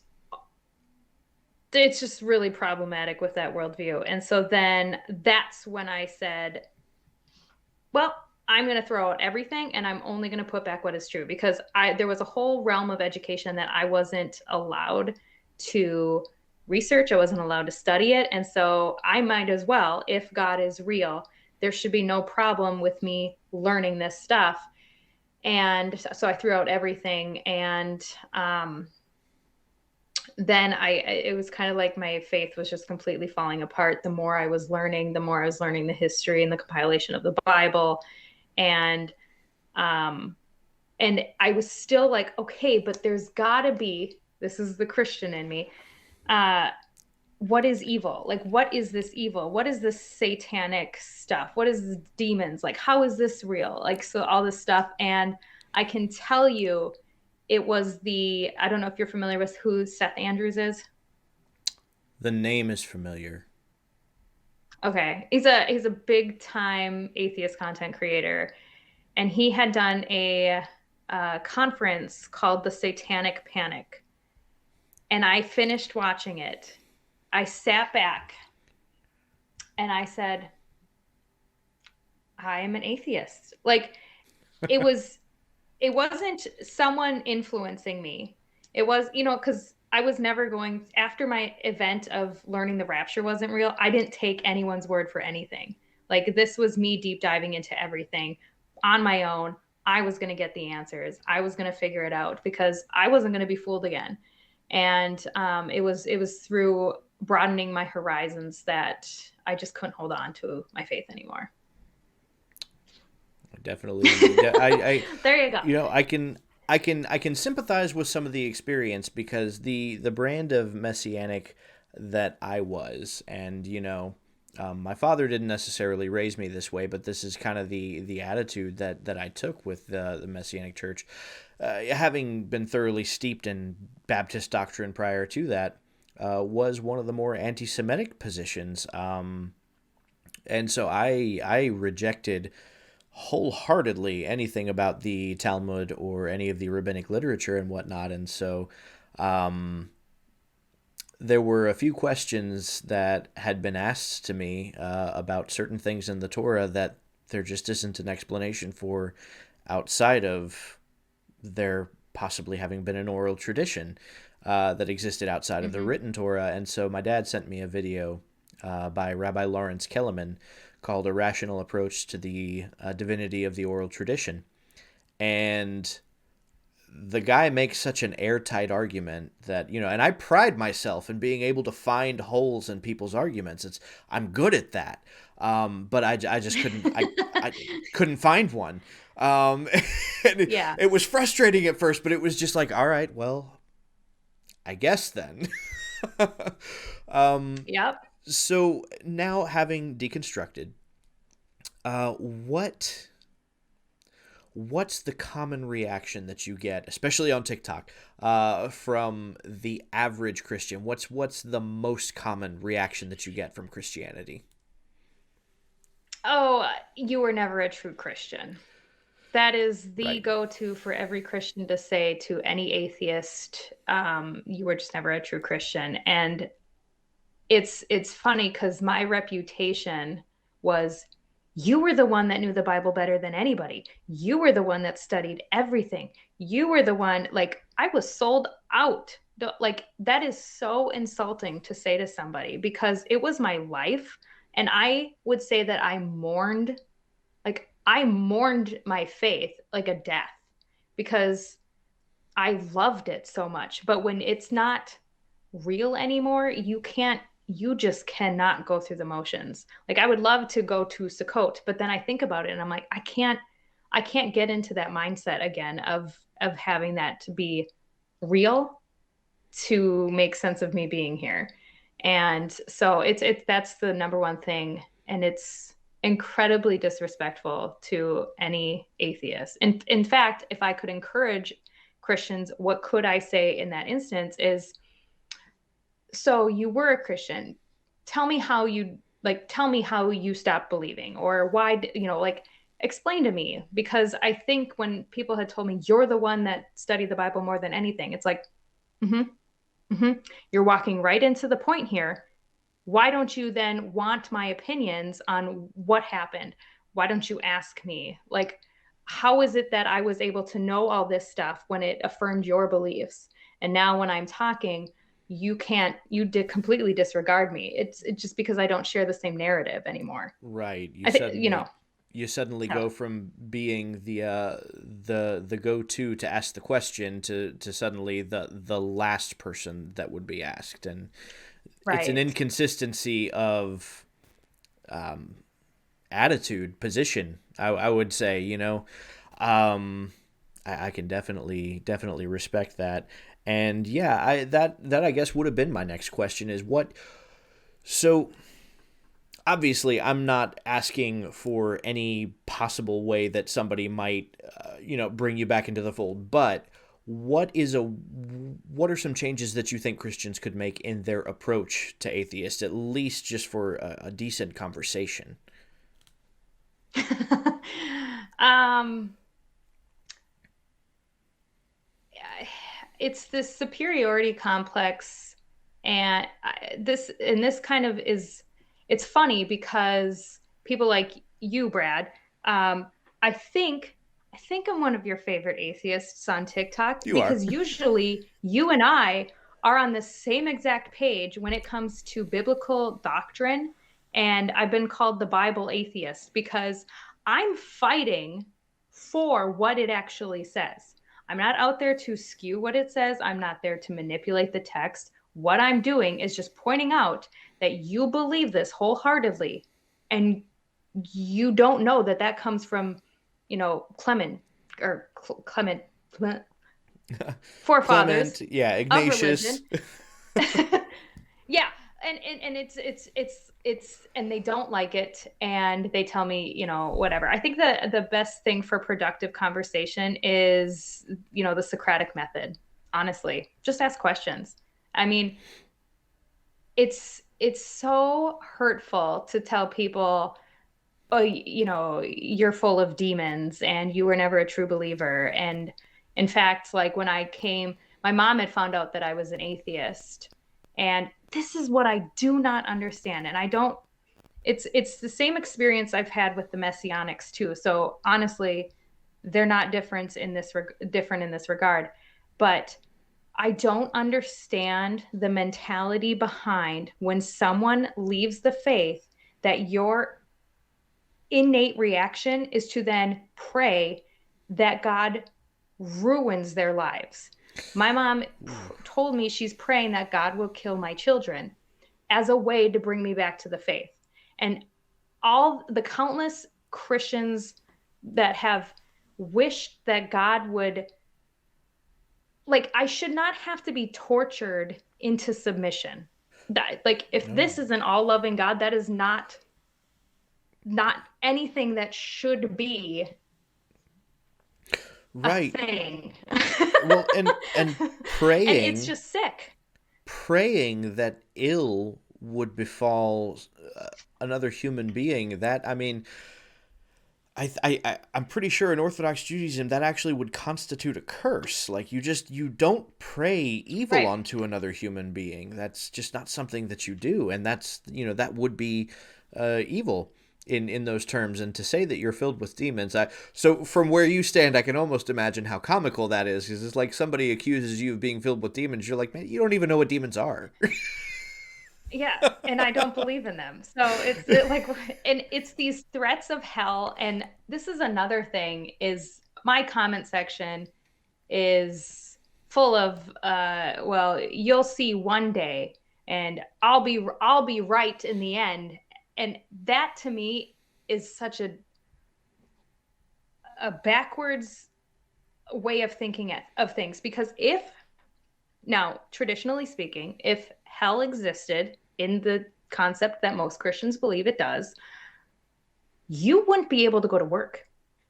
B: it's just really problematic with that worldview. And so then that's when I said, well, I'm going to throw out everything and I'm only going to put back what is true, because there was a whole realm of education that I wasn't allowed to research. I wasn't allowed to study it. And so I might as well, if God is real, there should be no problem with me learning this stuff. And so I threw out everything. And then it was kind of like my faith was just completely falling apart. The more I was learning, the history and the compilation of the Bible. And and I was still like, okay, but there's gotta be, this is the Christian in me, uh what is evil? Like, what is this evil? What is this satanic stuff? What is this demons? Like, how is this real? Like, so all this stuff. And I can tell you it was I don't know if you're familiar with who Seth Andrews is.
A: The name is familiar.
B: Okay, he's a big time atheist content creator, and he had done a conference called the Satanic Panic. And I finished watching it. I sat back and I said, I am an atheist. Like, it was, it wasn't someone influencing me. It was, because I was never going, after my event of learning the rapture wasn't real, I didn't take anyone's word for anything. Like this was me deep diving into everything on my own. I was going to get the answers. I was going to figure it out because I wasn't going to be fooled again. And it was through broadening my horizons that I just couldn't hold on to my faith anymore.
A: Definitely,
B: There you go.
A: I can sympathize with some of the experience because the brand of messianic that I was, and my father didn't necessarily raise me this way, but this is kind of the attitude that I took with the Messianic Church. Having been thoroughly steeped in Baptist doctrine prior to that, was one of the more anti-Semitic positions. And so I rejected wholeheartedly anything about the Talmud or any of the rabbinic literature and whatnot. And so there were a few questions that had been asked to me about certain things in the Torah that there just isn't an explanation for outside of there possibly having been an oral tradition that existed outside of the written Torah. And so my dad sent me a video by Rabbi Lawrence Kellerman called A Rational Approach to the Divinity of the Oral Tradition. And the guy makes such an airtight argument that, and I pride myself in being able to find holes in people's arguments. I'm good at that. But I just I couldn't find one. And
B: Yeah.
A: it was frustrating at first, but it was just like, all right, well, I guess then.
B: Yep.
A: So now having deconstructed, what's the common reaction that you get, especially on TikTok, from the average Christian? What's the most common reaction that you get from Christianity?
B: Oh, you were never a true Christian. That is the
A: Right.
B: go-to for every Christian to say to any atheist. You were just never a true Christian. And it's funny because my reputation was, you were the one that knew the Bible better than anybody. You were the one that studied everything. You were the one, like, I was sold out. Like, that is so insulting to say to somebody because it was my life. And I would say that I mourned my faith like a death because I loved it so much. But when it's not real anymore, you just cannot go through the motions. Like I would love to go to Sukkot, but then I think about it and I'm like, I can't get into that mindset again of having that to be real to make sense of me being here. And so it's that's the number one thing. And it's incredibly disrespectful to any atheist. And in fact, if I could encourage Christians, what could I say in that instance is, so you were a Christian. Tell me how you stopped believing or why, like explain to me. Because I think when people had told me you're the one that studied the Bible more than anything, it's like, mm-hmm, mm-hmm. You're walking right into the point here. Why don't you then want my opinions on what happened? Why don't you ask me? Like, how is it that I was able to know all this stuff when it affirmed your beliefs? And now when I'm talking, you did completely disregard me. It's just because I don't share the same narrative anymore.
A: Right.
B: I think,
A: You suddenly
B: oh,
A: go from being the go-to to ask the question to suddenly the last person that would be asked, and it's an
B: right.
A: inconsistency of attitude, position. I would say, I can definitely respect that, and yeah, that I guess would have been my next question is what. So obviously, I'm not asking for any possible way that somebody might, bring you back into the fold, but what are some changes that you think Christians could make in their approach to atheists, at least just for a decent conversation?
B: um, it's this superiority complex, and this kind of is, it's funny because people like you, Brad, I think I think I'm one of your favorite atheists on TikTok
A: You are.
B: because usually you and I are on the same exact page when it comes to biblical doctrine And I've been called the Bible atheist because I'm fighting for what it actually says. I'm not out there to skew what it says. I'm not there to manipulate the text. What I'm doing is just pointing out that you believe this wholeheartedly, and you don't know that that comes from, Clement or Clement forefathers
A: Clement, yeah,
B: of
A: Ignatius.
B: religion. Yeah, and it's and they don't like it, and they tell me, whatever. I think the best thing for productive conversation is, the Socratic method. Honestly, just ask questions. I mean, it's so hurtful to tell people, oh, you're full of demons and you were never a true believer. And in fact, like when I came, my mom had found out that I was an atheist. And this is what I do not understand. And I don't, it's the same experience I've had with the Messianics too. So honestly, they're not different in this regard. But I don't understand the mentality behind when someone leaves the faith, that your innate reaction is to then pray that God ruins their lives. My mom told me she's praying that God will kill my children as a way to bring me back to the faith. And all the countless Christians that have wished that God would, like, I should not have to be tortured into submission. That, like, if this is an all-loving God, that is not anything that should be
A: Right.
B: a thing.
A: Well, and
B: And it's just sick.
A: praying that ill would befall another human being. That, I mean, I'm pretty sure in Orthodox Judaism that actually would constitute a curse. Like you don't pray evil
B: Right.
A: onto another human being. That's just not something that you do, and that's, that would be evil in those terms. And to say that you're filled with demons, so from where you stand, I can almost imagine how comical that is, because it's like somebody accuses you of being filled with demons. You're like, man, you don't even know what demons are.
B: Yeah, and I don't believe in them. So like, and it's these threats of hell. And this is another thing, is my comment section is full of, well, you'll see one day, and I'll be right in the end. And that to me is such a backwards way of thinking of things. Because now, traditionally speaking, if hell existed in the concept that most Christians believe it does, you wouldn't be able to go to work.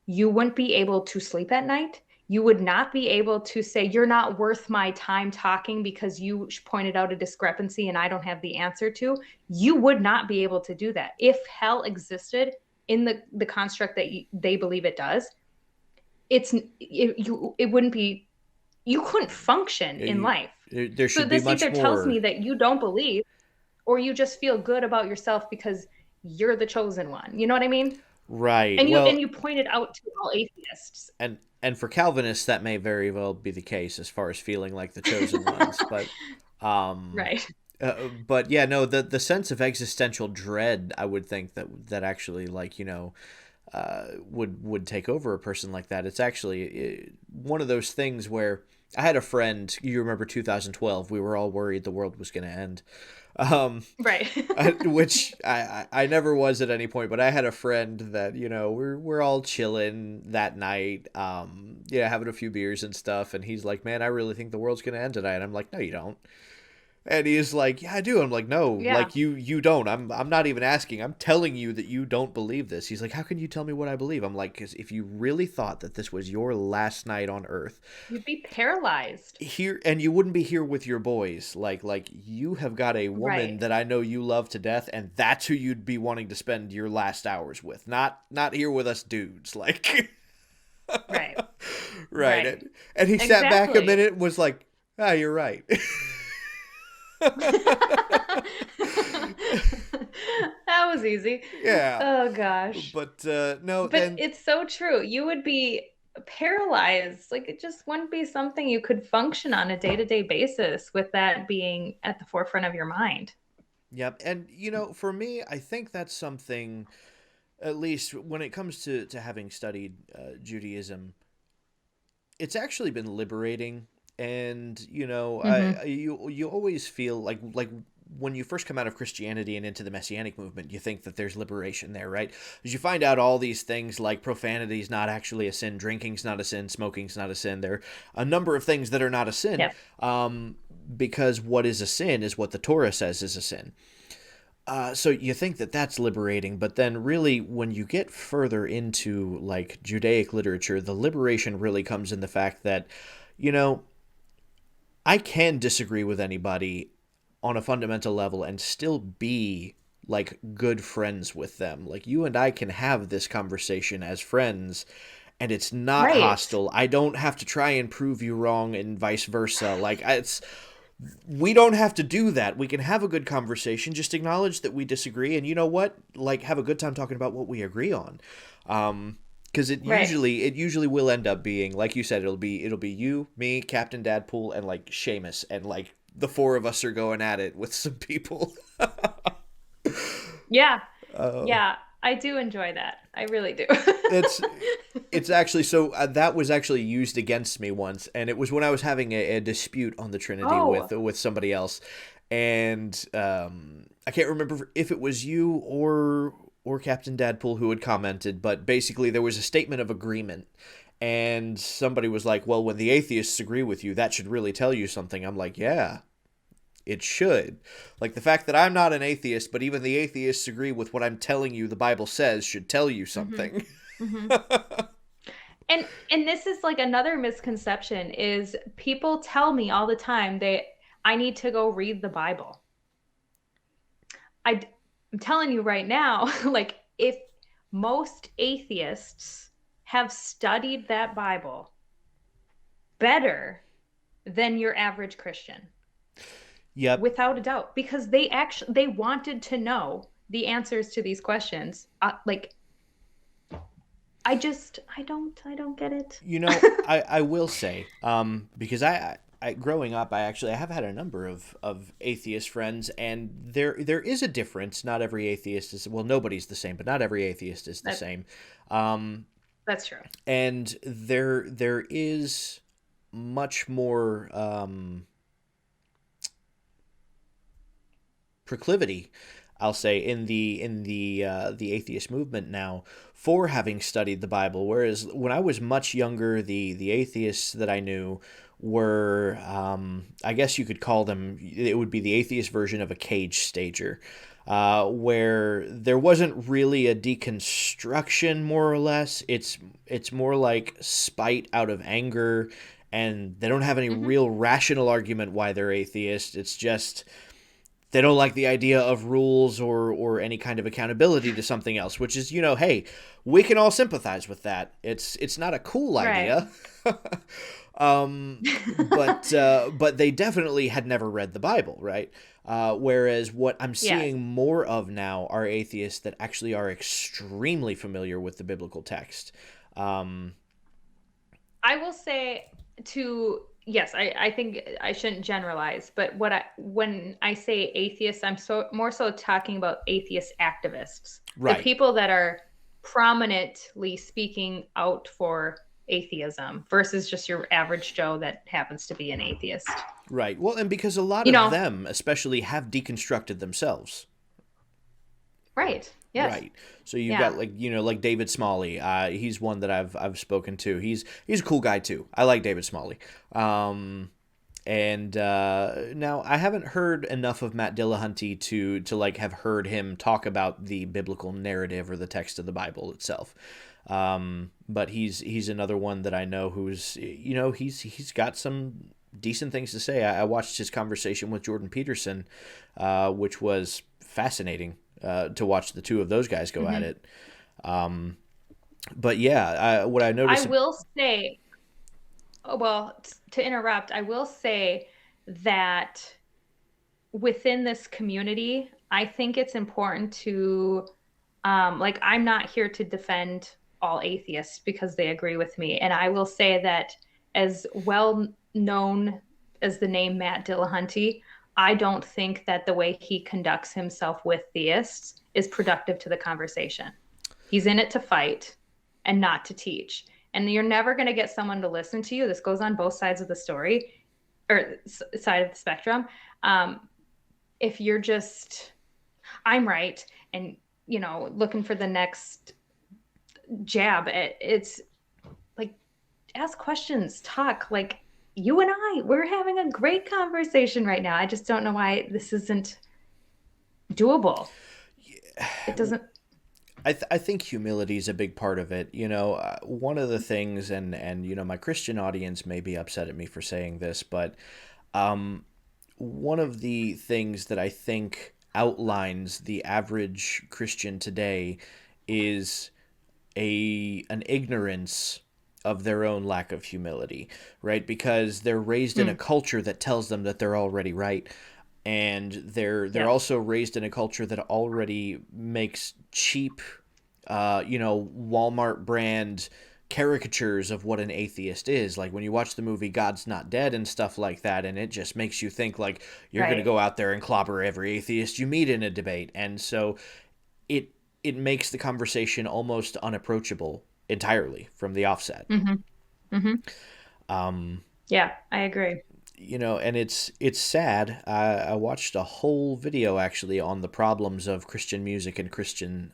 B: You wouldn't be able to sleep at night. You would not be able to say, you're not worth my time talking because you pointed out a discrepancy and I don't have the answer to. You would not be able to do that. If hell existed in the construct that they believe it does, it wouldn't be, you couldn't function in life.
A: There
B: So
A: should be
B: this
A: much
B: either
A: more.
B: tells me that you don't believe, or you just feel good about yourself because you're the chosen one. You know what I mean?
A: Right.
B: And
A: Well,
B: you pointed out to all atheists.
A: and for Calvinists that may very well be the case as far as feeling like the chosen ones, but
B: Right.
A: but yeah, no, the sense of existential dread, I would think that actually, like, would take over a person like that. It's actually one of those things where I had a friend. You remember 2012? We were all worried the world was going to end.
B: Right.
A: Which I never was at any point, but I had a friend that, we're all chilling that night, having a few beers and stuff, and he's like, man, I really think the world's gonna end tonight. And I'm like, no, you don't. And he's like, yeah, I do. I'm like, no,
B: Yeah.
A: like you don't. I'm not even asking. I'm telling you that you don't believe this. He's like, how can you tell me what I believe? I'm like, because if you really thought that this was your last night on Earth,
B: You'd be paralyzed.
A: here, and you wouldn't be here with your boys. Like you have got a woman
B: Right.
A: that I know you love to death, and that's who you'd be wanting to spend your last hours with. Not here with us dudes. Like,
B: Right.
A: right.
B: Right.
A: And he sat back a
B: Exactly.
A: minute and was like, ah, you're right.
B: That was easy.
A: Yeah.
B: Oh gosh.
A: But no,
B: But
A: then
B: it's so true. You would be paralyzed. Like, it just wouldn't be something you could function on a day-to-day basis with that being at the forefront of your mind.
A: Yep. And, for me, I think that's something, at least when it comes to having studied Judaism, it's actually been liberating. And,
B: Hmm.
A: you always feel like when you first come out of Christianity and into the Messianic movement, you think that there's liberation there, right? Because you find out all these things like profanity is not actually a sin, drinking's not a sin, smoking's not a sin. There are a number of things that are not a sin,
B: Yep.
A: because what is a sin is what the Torah says is a sin. So you think that that's liberating, but then really, when you get further into like Judaic literature, the liberation really comes in the fact that, you know, I can disagree with anybody on a fundamental level and still be like good friends with them. Like you and I can have this conversation as friends and it's not
B: Right.
A: hostile. I don't have to try and prove you wrong and vice versa. It's we don't have to do that. We can have a good conversation, just acknowledge that we disagree and you know what? Like have a good time talking about what we agree on. Because
B: Right.
A: it usually will end up being like you said, it'll be you, me, Captain Dadpool, and like Seamus, and like the four of us are going at it with some people.
B: Yeah.
A: uh,
B: Yeah. I do enjoy that. I really do.
A: it's it's actually so that was actually used against me once, and it was when I was having a dispute on the Trinity
B: Oh.
A: with somebody else, and I can't remember if it was you or Captain Dadpool who had commented, but basically there was a statement of agreement. And somebody was like, well, when the atheists agree with you, that should really tell you something. I'm like, yeah, it should. Like the fact that I'm not an atheist, but even the atheists agree with what I'm telling you the Bible says should tell you
B: Hmm.
A: something.
B: Hmm. And this is like another misconception is people tell me all the time I need to go read the Bible. I I'm telling you right now, like if most atheists have studied that Bible better than your average Christian,
A: Yep.
B: without a doubt, because they wanted to know the answers to these questions. Like I don't get it.
A: I will say, because I growing up, I have had a number of atheist friends, and there is a difference. Not every atheist is well, nobody's the same, but not every atheist is the
B: That
A: same. Um,
B: that's true.
A: and there is much more proclivity, I'll say, in the atheist movement now for having studied the Bible. Whereas when I was much younger, the atheists that I knew were, I guess you could call them, it would be the atheist version of a cage stager. Where there wasn't really a deconstruction, more or less. It's more like spite out of anger, and they don't have any
B: Hmm.
A: real rational argument why they're atheist. It's just they don't like the idea of rules or any kind of accountability to something else, which is, hey, we can all sympathize with that. It's not a cool
B: Right.
A: idea. But they definitely had never read the Bible, right? Whereas what I'm
B: Yes.
A: seeing more of now are atheists that actually are extremely familiar with the biblical text. Um,
B: I will say to yes, I think I shouldn't generalize, but when I say atheists, I'm so more so talking about atheist activists, the
A: right.
B: people that are prominently speaking out for atheism versus just your average Joe that happens to be an atheist.
A: Right. Well, and because a lot
B: You
A: of
B: know,
A: them, especially, have deconstructed themselves.
B: right. Yes.
A: Right. So you've
B: Yeah.
A: got like David Smalley. He's one that I've spoken to. He's a cool guy too. I like David Smalley. And now I haven't heard enough of Matt Dillahunty to like have heard him talk about the biblical narrative or the text of the Bible itself. But he's another one that I know who's he's got some decent things to say. I watched his conversation with Jordan Peterson, which was fascinating to watch the two of those guys go at
B: Hmm.
A: it. But yeah, what I
B: I
A: noticed.
B: will say, oh, well, to interrupt, I will say that within this community, I think it's important to, like, I'm not here to defend all atheists because they agree with me. And I will say that as well known as the name Matt Dillahunty, I don't think that the way he conducts himself with theists is productive to the conversation. He's in it to fight and not to teach. And you're never going to get someone to listen to you. This goes on both sides of the story or side of the spectrum. If you're just, I'm right, and, you know, looking for the next jab, it's like, ask questions, talk. Like, you and we're having a great conversation right now. I just don't know why this isn't doable. It doesn't.
A: I think humility is a big part of it. You know, one of the things, and you know, my Christian audience may be upset at me for saying this, but one of the things that I think outlines the average Christian today is an ignorance of their own lack of humility, right? Because they're raised in a culture that tells them that they're already right, and they're also raised in a culture that already makes cheap, you know, Walmart brand caricatures of what an atheist is. Like when you watch the movie God's Not Dead and stuff like that, and it just makes you think like you're going to go out there and clobber every atheist you meet in a debate, and so it makes the conversation almost unapproachable entirely from the offset.
B: Yeah, I agree.
A: You know, and it's sad. I watched a whole video actually on the problems of Christian music and Christian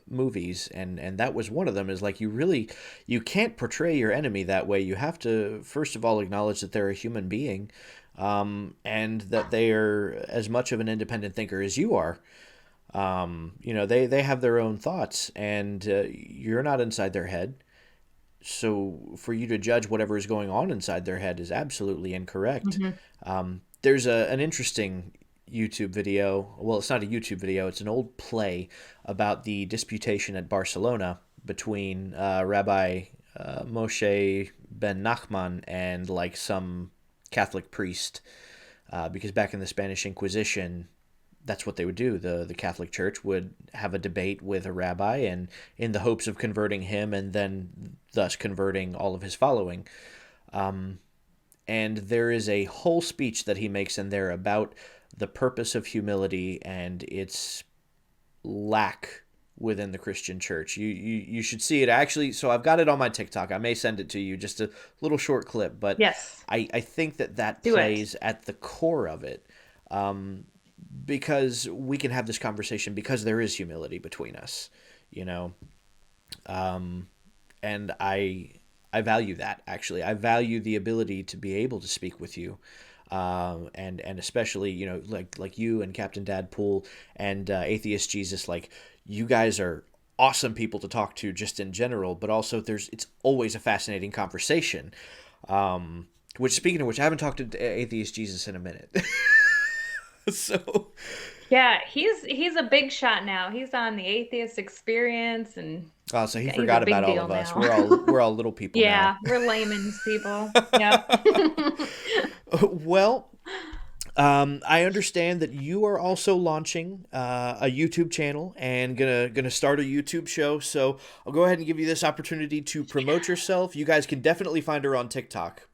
A: movies, and that was one of them. Is like you can't portray your enemy that way. You have to first of all acknowledge that they're a human being, and that they are as much of an independent thinker as you are. You know, they have their own thoughts, and you're not inside their head. So for you to judge whatever is going on inside their head is absolutely incorrect. There's an interesting YouTube video. Well, it's not a YouTube video. It's an old play about the disputation at Barcelona between Rabbi Moshe ben Nachman and like some Catholic priest. Because back in the Spanish Inquisition, that's what they would do. The Catholic Church would have a debate with a rabbi, and in the hopes of converting him and then thus converting all of his following. And there is a whole speech that he makes in there about the purpose of humility and its lack within the Christian church. You should see it actually. So I've got it on my TikTok. I may send it to you, just a little short clip, but
B: yes,
A: I think that plays at the core of it. Because we can have this conversation because there is humility between us, you know, and I value that. Actually, I value the ability to be able to speak with you, and especially, you know, like you and Captain Dadpool and Atheist Jesus. Like, you guys are awesome people to talk to just in general, but also it's always a fascinating conversation. Which, speaking of which, I haven't talked to Atheist Jesus in a minute. So
B: yeah, he's a big shot now. He's on the Atheist Experience, and
A: so he forgot about all of us. We're all little people
B: yeah,
A: now.
B: we're layman's people. Yeah.
A: Well, I understand that you are also launching a YouTube channel and gonna start a YouTube show. So I'll go ahead and give you this opportunity to promote yourself. You guys can definitely find her on TikTok.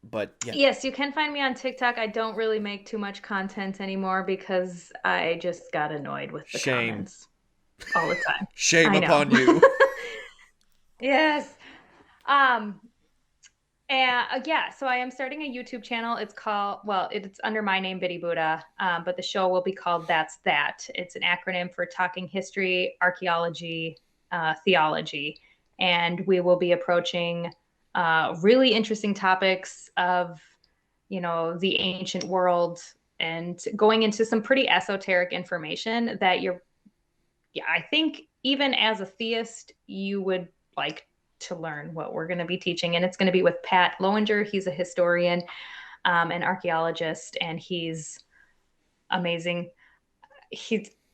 A: But yeah.
B: Yes, you can find me on TikTok. I don't really make too much content anymore because I just got annoyed with the comments all the time.
A: Shame upon you.
B: Yes. And yeah, so I am starting a YouTube channel. It's called, well, it's under my name, Bittybuddha, but the show will be called That's That. It's an acronym for Talking History, Archaeology, Theology, and we will be approaching really interesting topics of, you know, the ancient world and going into some pretty esoteric information that I think even as a theist, you would like to learn what we're going to be teaching. And it's going to be with Pat Lowinger. He's a historian, an archaeologist, and he's amazing.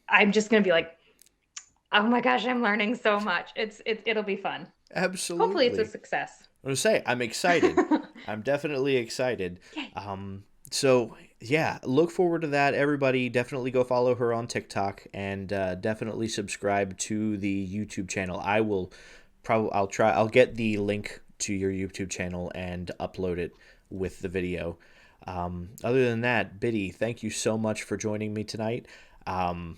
B: I'm just going to be like, oh my gosh, I'm learning so much. It'll be fun.
A: Absolutely.
B: Hopefully it's a success.
A: I was going to say, I'm excited. I'm definitely excited. So yeah, look forward to that. Everybody definitely go follow her on TikTok, and definitely subscribe to the YouTube channel. I'll get the link to your YouTube channel and upload it with the video. Other than that, Biddy, thank you so much for joining me tonight. Um,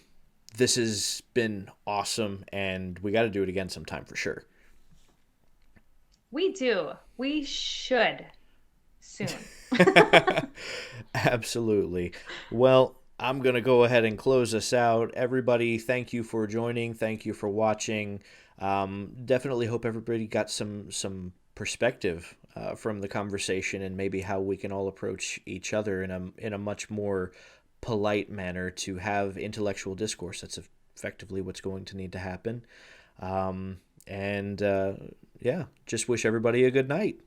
A: this has been awesome, and we got to do it again sometime for sure.
B: We do. We should soon.
A: Absolutely. Well, I'm going to go ahead and close us out. Everybody, thank you for joining. Thank you for watching. Definitely hope everybody got some perspective from the conversation, and maybe how we can all approach each other in a much more polite manner to have intellectual discourse. That's effectively what's going to need to happen. And yeah, just wish everybody a good night.